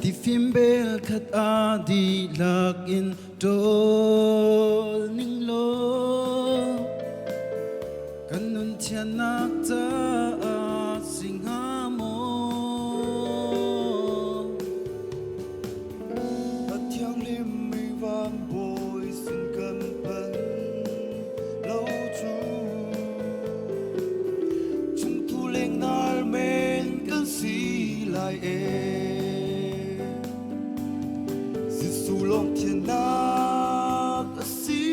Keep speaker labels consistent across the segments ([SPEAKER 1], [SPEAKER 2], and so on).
[SPEAKER 1] Ti phim bel khat a di lak in dol ning lo kanun thian nak ta a sing ha mo
[SPEAKER 2] at thiang lim mi vang bồi xin cần bấn lâu chu chung thu lên nar men cần si lại su long thiên nak asi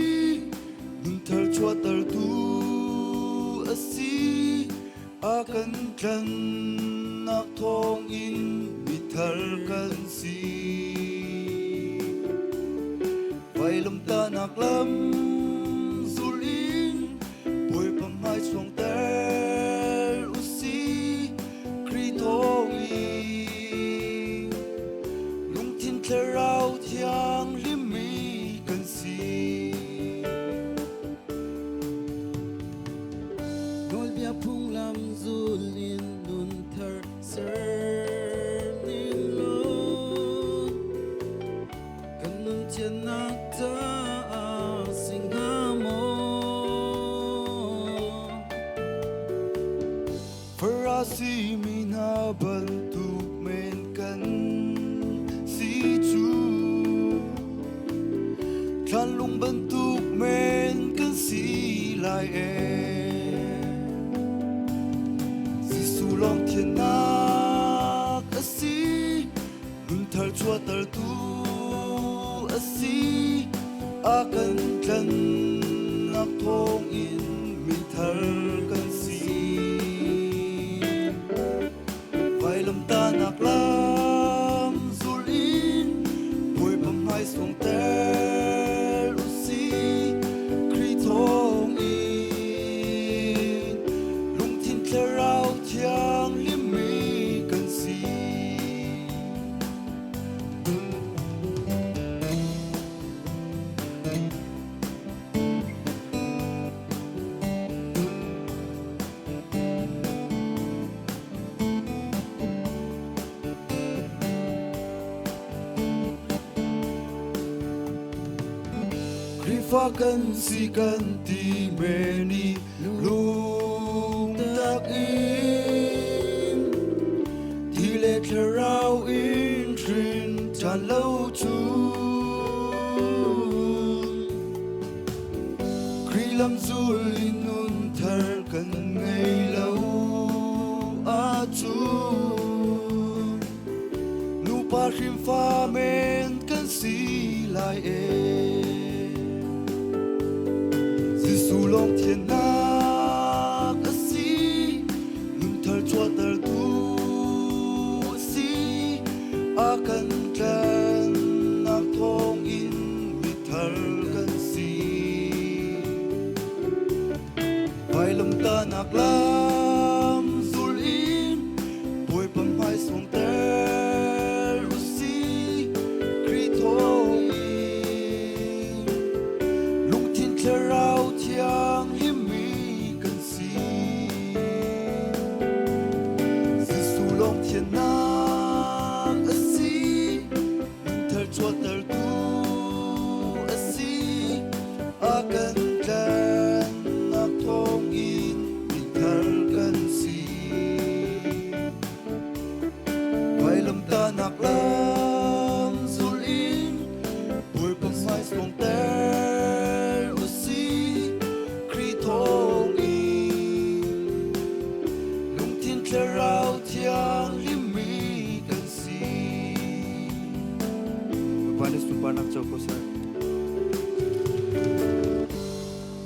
[SPEAKER 2] nun thar chua tar tu asi akan kan nak thong in mi thar kan si vai lam ta nak lam zul in boi pam hai song ter usi kri thong in lung thiên thar rau thiang lim mi kan si
[SPEAKER 1] Nol bia phung lam zul in nun thar ser ning lo kanun thian nak ta a sing ha mo
[SPEAKER 2] farasi mi na ban tu men kan si chu kan lung ban tu men kan si lai si su long thiên nak asi nun thar chua tar tu asi akan kan nak thong in mi thar kan si vai lam ta nak lam zul in boi pam hai song ter usi kri thong in lung thiên thar rau thiang lim mi kan si Rifa kan si kan ti meni lung tak in ti le tharau in trin chan lâu chu kri lam zul in nun thar kan ngei lâu a chu nu pa hrim fa men kan si lai su long thiên nak asi nun thar chua tar tu asi akan kan nak thong in mi thar kan si vai lam ta nak lam zul in boi pam hai song ter usi kri thong in lung thiên thar rau thiang lim mi kan si si su long thiên nak asi nun thar chua tar tu asi akan kan nak thong in mi thar kan si vai lam ta nak lam zul in boi pam hai song ter usi kri thong in lung thiên thar rau thiang lim mi kan si
[SPEAKER 3] Pahnih Pumhnak Choko sa